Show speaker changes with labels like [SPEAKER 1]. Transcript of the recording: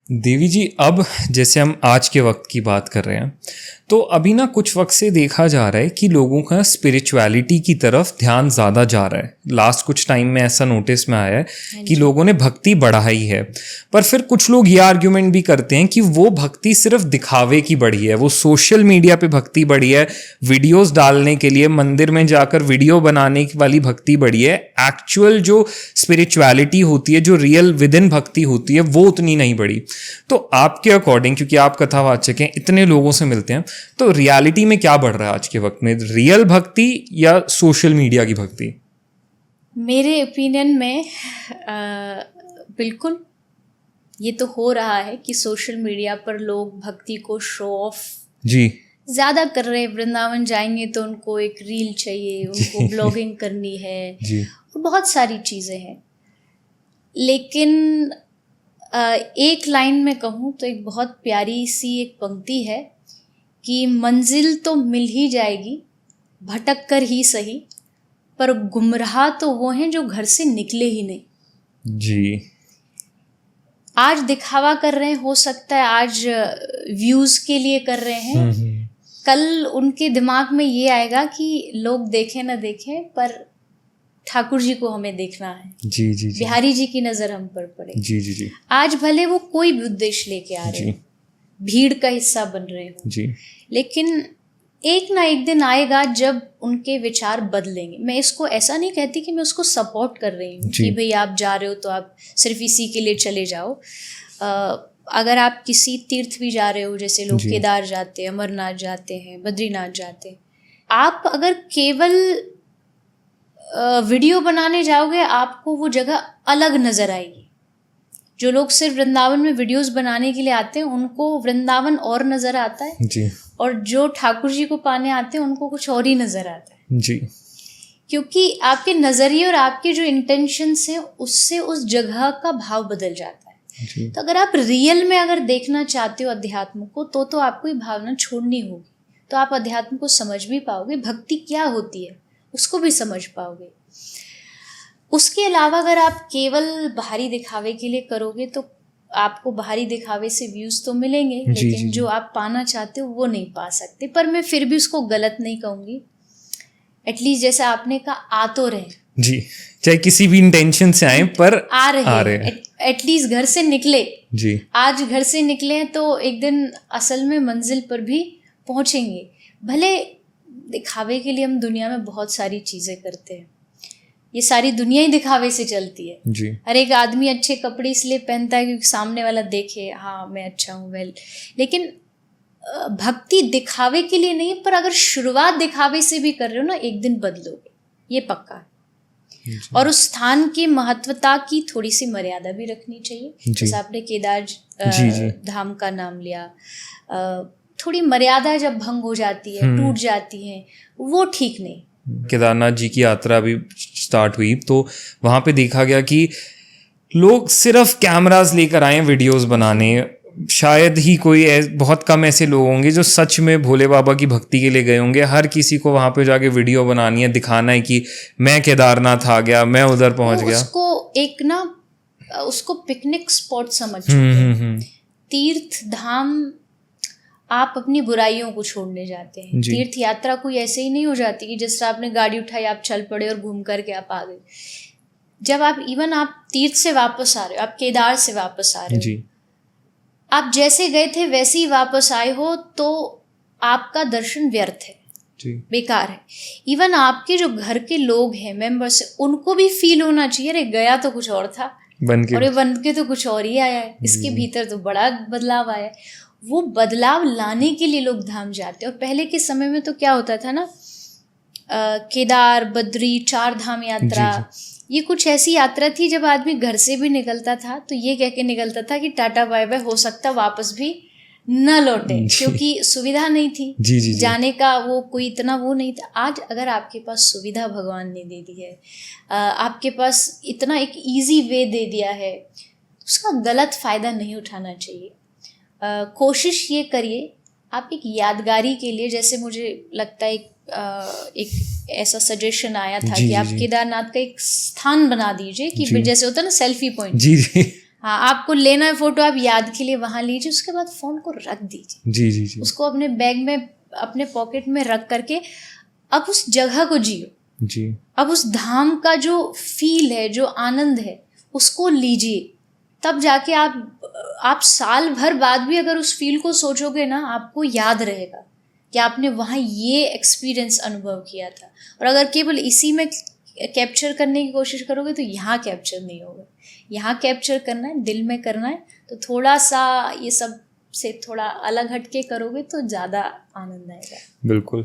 [SPEAKER 1] देवी जी, अब जैसे हम आज के वक्त की बात कर रहे हैं, तो अभी ना कुछ वक्त से देखा जा रहा है कि लोगों का स्पिरिचुअलिटी की तरफ ध्यान ज़्यादा जा रहा है। लास्ट कुछ टाइम में ऐसा नोटिस में आया है कि लोगों ने भक्ति बढ़ाई है। पर फिर कुछ लोग ये आर्ग्यूमेंट भी करते हैं कि वो भक्ति सिर्फ दिखावे की बढ़ी है, वो सोशल मीडिया पे भक्ति बढ़ी है, वीडियोस डालने के लिए, मंदिर में जाकर वीडियो बनाने वाली भक्ति बढ़ी है। एक्चुअल जो स्पिरिचुअलिटी होती है, जो रियल विद इन भक्ति होती है, वो उतनी नहीं बढ़ी। तो आपके अकॉर्डिंग, क्योंकि आप कथावाचक हैं, इतने लोगों से मिलते हैं, तो रियलिटी में क्या बढ़ रहा है आज के वक्त में, रियल भक्ति या सोशल मीडिया की भक्ति?
[SPEAKER 2] मेरे ओपिनियन में बिल्कुल ये तो हो रहा है कि सोशल मीडिया पर लोग भक्ति को शो ऑफ
[SPEAKER 1] जी
[SPEAKER 2] ज़्यादा कर रहे हैं। वृंदावन जाएंगे तो उनको एक रील चाहिए, उनको ब्लॉगिंग करनी है
[SPEAKER 1] जी
[SPEAKER 2] और बहुत सारी चीज़ें हैं। लेकिन एक लाइन में कहूँ तो एक बहुत प्यारी सी एक पंक्ति है कि मंजिल तो मिल ही जाएगी भटक कर ही सही, पर गुमराह तो वो हैं जो घर से निकले ही नहीं।
[SPEAKER 1] जी
[SPEAKER 2] आज दिखावा कर रहे हैं, हो सकता है आज व्यूज़ के लिए कर रहे हैं, कल उनके दिमाग में ये आएगा कि लोग देखें ना देखें, पर ठाकुर जी को हमें देखना है।
[SPEAKER 1] जी जी जी
[SPEAKER 2] बिहारी जी की नज़र हम पर पड़े।
[SPEAKER 1] जी जी जी
[SPEAKER 2] आज भले वो कोई भी उद्देश्य लेके आ रहे हो, भीड़ का हिस्सा बन रहे हो,
[SPEAKER 1] जी,
[SPEAKER 2] लेकिन एक ना एक दिन आएगा जब उनके विचार बदलेंगे। मैं इसको ऐसा नहीं कहती कि मैं उसको सपोर्ट कर रही हूँ कि भाई आप जा रहे हो तो आप सिर्फ इसी के लिए चले जाओ। अगर आप किसी तीर्थ भी जा रहे हो, जैसे लोग केदार जाते हैं, अमरनाथ जाते हैं, बद्रीनाथ जाते हैं, आप अगर केवल वीडियो बनाने जाओगे आपको वो जगह अलग नज़र आएगी। जो लोग सिर्फ वृंदावन में वीडियोस बनाने के लिए आते हैं उनको वृंदावन और नज़र आता है
[SPEAKER 1] जी,
[SPEAKER 2] और जो ठाकुर जी को पाने आते हैं उनको कुछ और ही नज़र आता है
[SPEAKER 1] जी,
[SPEAKER 2] क्योंकि आपके नज़रिए और आपके जो इंटेंशंस हैं उससे उस जगह का भाव बदल जाता है
[SPEAKER 1] जी।
[SPEAKER 2] तो अगर आप रियल में अगर देखना चाहते हो अध्यात्म को तो आपको ये भावना छोड़नी होगी, तो आप अध्यात्म को समझ भी पाओगे, भक्ति क्या होती है उसको भी समझ पाओगे। उसके अलावा अगर आप केवल बाहरी दिखावे के लिए करोगे तो आपको बाहरी दिखावे से व्यूज़ तो मिलेंगे, लेकिन जो आप पाना चाहते हो वो नहीं पा सकते। पर मैं फिर भी उसको गलत नहीं कहूँगी। एटलीस्ट जैसे आपने कहा, आ तो रहे
[SPEAKER 1] जी, चाहे किसी भी इंटेंशन से आए पर
[SPEAKER 2] आ रहे एटलीस्ट घर से निकले
[SPEAKER 1] जी।
[SPEAKER 2] आज घर से निकले हैं तो एक दिन असल में मंजिल पर भी पहुँचेंगे। भले दिखावे के लिए हम दुनिया में बहुत सारी चीज़ें करते हैं, ये सारी दुनिया ही दिखावे से चलती है
[SPEAKER 1] जी।
[SPEAKER 2] हर एक आदमी अच्छे कपड़े इसलिए पहनता है क्योंकि सामने वाला देखे, हाँ मैं अच्छा हूँ, वेल। लेकिन भक्ति दिखावे के लिए नहीं, पर अगर शुरुआत दिखावे से भी कर रहे हो ना, एक दिन बदलोगे, ये पक्का है। और उस स्थान की महत्वता की थोड़ी सी मर्यादा भी रखनी चाहिए। जैसे आपने केदार धाम का नाम लिया, थोड़ी मर्यादा जब भंग हो जाती है, टूट जाती है, वो ठीक नहीं।
[SPEAKER 1] केदारनाथ जी की यात्रा भी स्टार्ट हुई तो वहाँ पे देखा गया कि लोग सिर्फ कैमरास लेकर आए वीडियोस बनाने। शायद ही कोई बहुत कम ऐसे लोग होंगे जो सच में भोले बाबा की भक्ति के लिए गए होंगे। हर किसी को वहाँ पे जाके वीडियो बनानी है, दिखाना है कि मैं केदारनाथ आ गया, मैं उधर पहुँच गया।
[SPEAKER 2] उसको एक ना उसको पिकनिक स्पॉट समझ तीर्थ धाम आप अपनी बुराइयों को छोड़ने जाते हैं। तीर्थ यात्रा कोई ऐसे ही नहीं हो जाती कि जिस तरह आपने गाड़ी उठाई आप चल पड़े और घूम करके आप आ गए। जब आप आप तीर्थ से वापस आ रहे हो, आप केदार से वापस आ रहे हो, आप जैसे गए थे वैसे ही वापस आए हो, तो आपका दर्शन व्यर्थ है, बेकार है। इवन आपके जो घर के लोग हैं, मेंबर्स, उनको भी फील होना चाहिए, अरे गया तो कुछ और था और ये बन के तो कुछ और ही आया है, इसके भीतर तो बड़ा बदलाव आया है। वो बदलाव लाने के लिए लोग धाम जाते हैं। और पहले के समय में तो क्या होता था ना, केदार, बद्री, 4 धाम यात्रा, ये कुछ ऐसी यात्रा थी जब आदमी घर से भी निकलता था तो ये कह के निकलता था कि टाटा बाय बाय, हो सकता वापस भी न लौटे, क्योंकि सुविधा नहीं थी जाने का, वो कोई इतना वो नहीं था। आज अगर आपके पास सुविधा भगवान ने दे दी है, आपके पास इतना एक इजी वे दे दिया है, उसका गलत फ़ायदा नहीं उठाना चाहिए। कोशिश ये करिए आप एक यादगारी के लिए, जैसे मुझे लगता है एक ऐसा सजेशन आया था कि आप केदारनाथ का एक स्थान बना दीजिए कि जैसे होता है ना सेल्फी पॉइंट, हाँ, आपको लेना है फोटो, आप याद के लिए वहां लीजिए, उसके बाद फोन को रख दीजिए।
[SPEAKER 1] जी जी जी।
[SPEAKER 2] उसको अपने बैग में, अपने पॉकेट में रख करके अब उस जगह को जियो
[SPEAKER 1] जी।
[SPEAKER 2] अब उस धाम का जो फील है, जो आनंद है, उसको लीजिए। तब जाके आप साल भर बाद भी अगर उस फील को सोचोगे ना, आपको याद रहेगा कि आपने वहाँ ये एक्सपीरियंस अनुभव किया था। और अगर केवल इसी में कैप्चर करने की कोशिश करोगे तो यहाँ कैप्चर नहीं होगा। यहाँ कैप्चर करना है, दिल में करना है, तो थोड़ा सा ये सब से थोड़ा अलग हटके करोगे तो ज़्यादा आनंद आएगा।
[SPEAKER 1] बिल्कुल।